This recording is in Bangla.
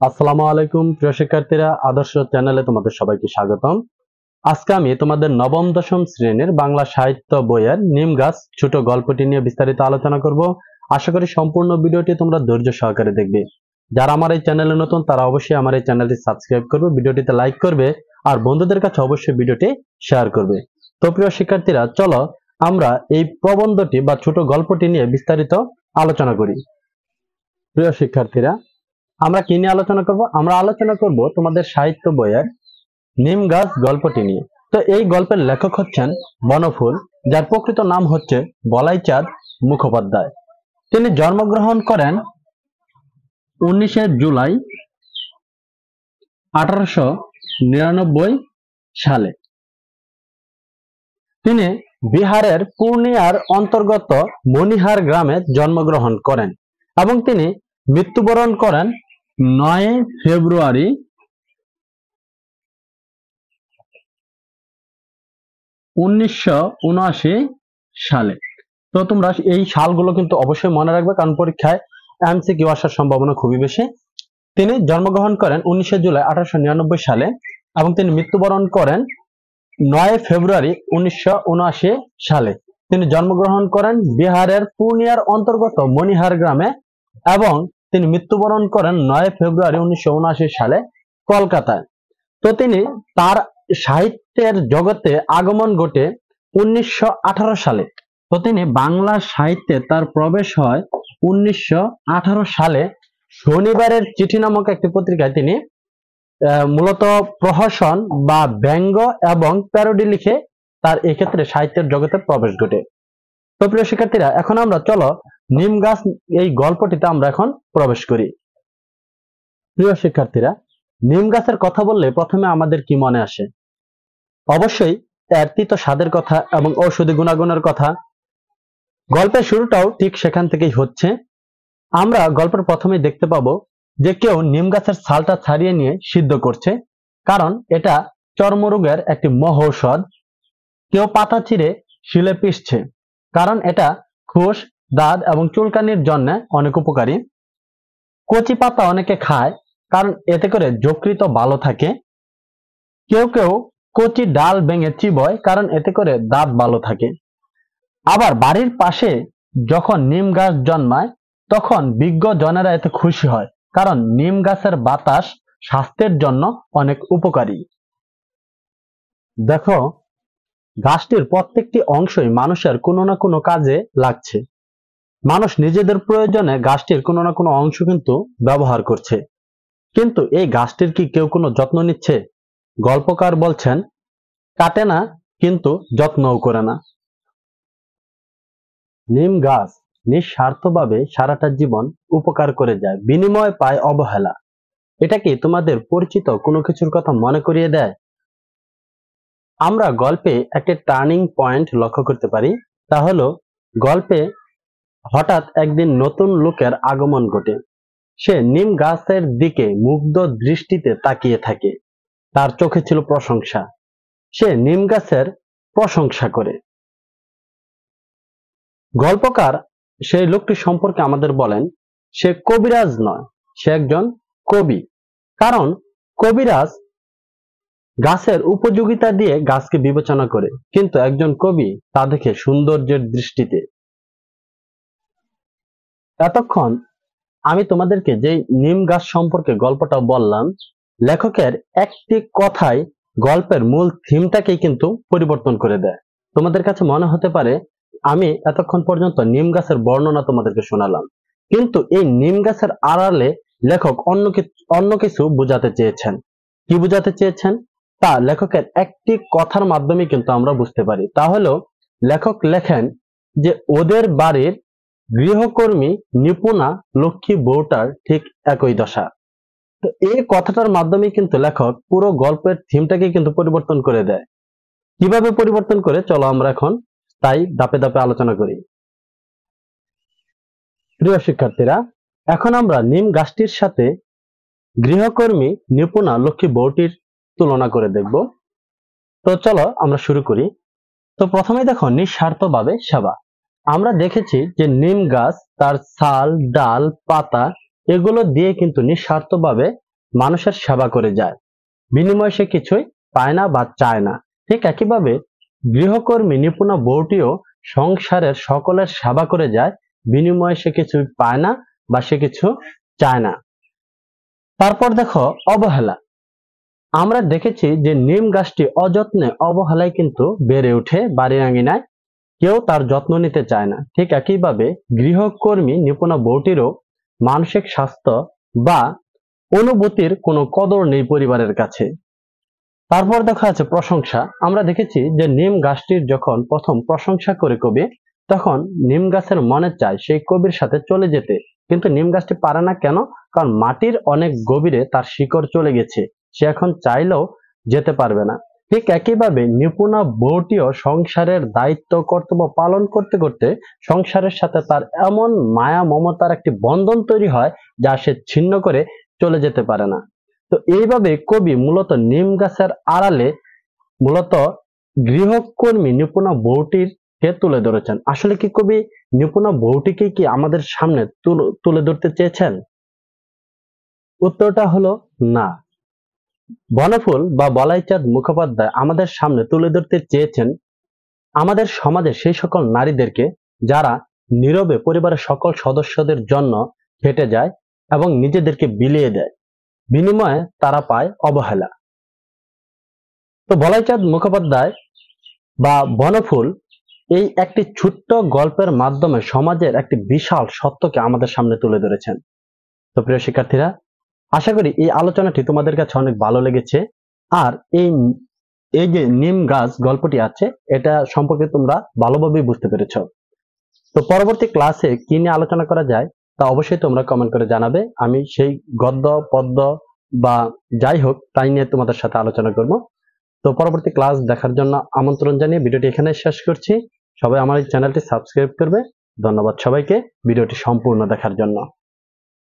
আসসালামু আলাইকুম প্রিয় শিক্ষার্থীরা, আদর্শ চ্যানেলে তোমাদের সবাইকে স্বাগতম। আজকে আমি তোমাদের নবম দশম শ্রেণীর বাংলা সাহিত্য বইয়ের নিম গাছ ছোট গল্পটি নিয়ে বিস্তারিত আলোচনা করব। আশা করি সম্পূর্ণ ভিডিওটি তোমরা ধৈর্য সহকারে দেখবে। যারা আমার এই চ্যানেলে নতুন তারা অবশ্যই আমার এই চ্যানেলটি সাবস্ক্রাইব করবে, ভিডিওটিতে লাইক করবে আর বন্ধুদের কাছে অবশ্যই ভিডিওটি শেয়ার করবে। তো প্রিয় শিক্ষার্থীরা, চলো আমরা এই প্রবন্ধটি বা ছোট গল্পটি নিয়ে বিস্তারিত আলোচনা করি। প্রিয় শিক্ষার্থীরা, আমরা কি নিয়ে আলোচনা করব? আমরা আলোচনা করব তোমাদের সাহিত্য বইয়ের নিম গাছ গল্পটি নিয়ে। তো এই গল্পের লেখক হচ্ছেন বনফুল, যার প্রকৃত নাম হচ্ছে বলাইচাঁদ মুখোপাধ্যায়। তিনি জন্মগ্রহণ করেন 19শে জুলাই 1899 সালে। তিনি বিহারের পূর্ণিয়ার অন্তর্গত মনিহার গ্রামে জন্মগ্রহণ করেন এবং তিনি মৃত্যুবরণ করেন 9 ফেব্রুয়ারি 1979 সালে। তো তোমরা এই সালগুলো কিন্তু অবশ্যই মনে রাখবে, কারণ পরীক্ষায় এমসিকিউ আসার সম্ভাবনা খুবই বেশি। তিনি জন্মগ্রহণ করেন 19শে জুলাই 1899 সালে এবং তিনি মৃত্যুবরণ করেন 9 ফেব্রুয়ারি 1979 সালে। তিনি জন্মগ্রহণ করেন বিহারের পূর্ণিয়ার অন্তর্গত মনিহার গ্রামে এবং তিনি মৃত্যুবরণ করেন 9 ফেব্রুয়ারি 1979 সালে কলকাতায়। তো তিনি তার সাহিত্যের জগতে আগমন ঘটে 1918 সালে। তো তিনি বাংলা সাহিত্যে তার প্রবেশ হয় 1918 সালে। শনিবারের চিঠি নামক একটি পত্রিকায় তিনি মূলত প্রহসন বা ব্যঙ্গ এবং প্যারোডি লিখে তার এক্ষেত্রে সাহিত্যের জগতে প্রবেশ ঘটে। তো প্রিয় শিক্ষার্থীরা, এখন আমরা চলো নিম গাছ এই গল্পটিতে আমরা এখন প্রবেশ করি। প্রিয় শিক্ষার্থীরা, নিম গাছের কথা বললে প্রথমে আমাদের কি মনে আসে? অবশ্যই এর তিতো স্বাদের কথা এবং ঔষধি গুণাগুণের কথা। গল্পের শুরুটাও ঠিক সেখান থেকেই হচ্ছে। আমরা গল্পের প্রথমেই দেখতে পাবো যে কেউ নিম গাছের ছালটা ছাড়িয়ে নিয়ে সিদ্ধ করছে, কারণ এটা চর্মরোগের একটি মহৌষধ। কেউ পাতা চিরে শিলে পিষছে, কারণ এটা খুশ, দাঁত এবং চুলকানির জন্য অনেক উপকারী। কচি পাতা অনেকে খায়, কারণ এতে করে যকৃৎ ভালো থাকে। কেউ কেউ কচি ডাল ভেঙে চিবোয়, কারণ এতে করে দাঁত ভালো থাকে। আবার বাড়ির পাশে যখন নিম গাছ জন্মায় তখন বিজ্ঞ জনেরা এতে খুশি হয়, কারণ নিম গাছের বাতাস স্বাস্থ্যের জন্য অনেক উপকারী। দেখো, গাছটির প্রত্যেকটি অংশই মানুষের কোনো না কোনো কাজে লাগছে। মানুষ নিজেদের প্রয়োজনে গাছটির কোনো না কোনো অংশ কিন্তু ব্যবহার করছে, কিন্তু এই গাছটির কি কেউ কোনো যত্ন নিচ্ছে? গল্পকার বলছেন, কাটে না কিন্তু যত্নও করে না। নিম গাছ নিঃস্বার্থভাবে সারাটা জীবন উপকার করে যায়, বিনিময়ে পায় অবহেলা। এটা কি তোমাদের পরিচিত কোনো কিছুর কথা মনে করিয়ে দেয়? আমরা গল্পে একটা টার্নিং পয়েন্ট লক্ষ্য করতে পারি। তা হলো, গল্পে হঠাৎ একদিন নতুন লোকের আগমন ঘটে। সে নিম গাছের দিকে মুগ্ধ দৃষ্টিতে তাকিয়ে থাকে। তার চোখে ছিল প্রশংসা। সে নিম গাছের প্রশংসা করে। গল্পকার সেই লোকটি সম্পর্কে আমাদের বলেন, সে কবিরাজ নয়, সে একজন কবি। কারণ কবিরাজ গাছের উপযোগিতা দিয়ে গাছকে বিবেচনা করে, কিন্তু একজন কবি তা দেখে সৌন্দর্যের দৃষ্টিতে। এতক্ষণ আমি তোমাদেরকে যে নিম গাছ সম্পর্কে গল্পটা বললাম, লেখকের একটি কথাই গল্পের মূল থিমটাকেই কিন্তু পরিবর্তন করে দেয়। তোমাদের কাছে মনে হতে পারে আমি এতক্ষণ পর্যন্ত নিম গাছের বর্ণনা তোমাদেরকে শোনালাম, কিন্তু এই নিম গাছের আড়ালে লেখক অন্য কিছু বোঝাতে চেয়েছেন। কি বোঝাতে চেয়েছেন তা লেখকের একটি কথার মাধ্যমে কিন্তু আমরা বুঝতে পারি। তাহলে লেখক লেখেন যে ওদের বাড়ির গৃহকর্মী নিপুণা লক্ষ্মী বউটার ঠিক একই দশা। তো এই কথাটার মাধ্যমে কিন্তু লেখক পুরো গল্পের থিমটাকে কিন্তু পরিবর্তন করে দেয়। কিভাবে পরিবর্তন করে, চলো আমরা এখন তাই ধাপে ধাপে আলোচনা করি। প্রিয় শিক্ষার্থীরা, এখন আমরা নিম গাছটির সাথে গৃহকর্মী নিপুণা লক্ষ্মী বউটির তুলনা করে দেখব। তো চলো আমরা শুরু করি। তো প্রথমে দেখো, নিঃস্বার্থভাবে সেবা। আমরা দেখেছি যে নিম গাছ তার ছাল, ডাল, পাতা এগুলো দিয়ে কিন্তু নিঃস্বার্থভাবে মানুষের সেবা করে যায়, বিনিময়ে সে কিছুই পায় না বা চায় না। ঠিক একইভাবে গৃহকর্মী নিপুণা বউটিও সংসারের সকলের সেবা করে যায়, বিনিময়ে সে কিছু পায় না বা সে কিছু চায় না। তারপর দেখো অবহেলা। আমরা দেখেছি যে নিম গাছটি অযত্নে অবহেলায় কিন্তু বেড়ে ওঠে বাড়ির আঙিনায়, কেউ তার যত্ন নিতে চায় না। ঠিক একইভাবে গৃহকর্মী নিপুণা বউটিরও মানসিক স্বাস্থ্য বা অনুভূতির কোনো কদর নেই পরিবারের কাছে। তারপর দেখা আছে প্রশংসা। আমরা দেখেছি যে নিম গাছটির যখন প্রথম প্রশংসা করে কবি, তখন নিম গাছের মনে চায় সেই কবির সাথে চলে যেতে, কিন্তু নিম গাছটি পারে না। কেন? কারণ মাটির অনেক গভীরে তার শিকড় চলে গেছে, সে এখন চাইলেও যেতে পারবে না। ঠিক একইভাবে নিপুণা বউটিও সংসারের দায়িত্ব কর্তব্য পালন করতে করতে সংসারের সাথে তার এমন মায়া মমতার একটি বন্ধন তৈরি হয় যা সে ছিন্ন করে চলে যেতে পারে না। তো এইভাবে কবি মূলত নিম গাছের আড়ালে মূলত গৃহকর্মী নিপুণা বউটির কে তুলে ধরেছেন। আসলে কি কবি নিপুণা বউটিকে কি আমাদের সামনে তুলে ধরতে চেয়েছেন? উত্তরটা হলো না। বনফুল বা বলাইচাঁদ মুখোপাধ্যায় আমাদের সামনে তুলে ধরতে চেয়েছেন আমাদের সমাজে সেই সকল নারীদেরকে যারা নীরবে পরিবারের সকল সদস্যদের জন্য খেটে যায় এবং নিজেদেরকে বিলিয়ে দেয়, বিনিময়ে তারা পায় অবহেলা। তো বলাইচাঁদ মুখোপাধ্যায় বা বনফুল এই একটি ছোট্ট গল্পের মাধ্যমে সমাজের একটি বিশাল সত্যকে আমাদের সামনে তুলে ধরেছেন। তো প্রিয় শিক্ষার্থীরা, আশা করি এই আলোচনাটি তোমাদের কাছে অনেক ভালো লেগেছে। আর এই যে নিম গাছ গল্পটি আছে, এটা সম্পর্কে তোমরা ভালোভাবেই বুঝতে পেরেছ। তো পরবর্তী ক্লাসে কি নিয়ে আলোচনা করা যায় তা অবশ্যই তোমরা কমেন্ট করে জানাবে। আমি সেই গদ্য পদ্য বা যাই হোক তাই নিয়ে তোমাদের সাথে আলোচনা করব। তো পরবর্তী ক্লাস দেখার জন্য আমন্ত্রণ জানিয়ে ভিডিওটি এখানে শেষ করছি। সবাই আমার এই চ্যানেলটি সাবস্ক্রাইব করবে। ধন্যবাদ সবাইকে ভিডিওটি সম্পূর্ণ দেখার জন্য।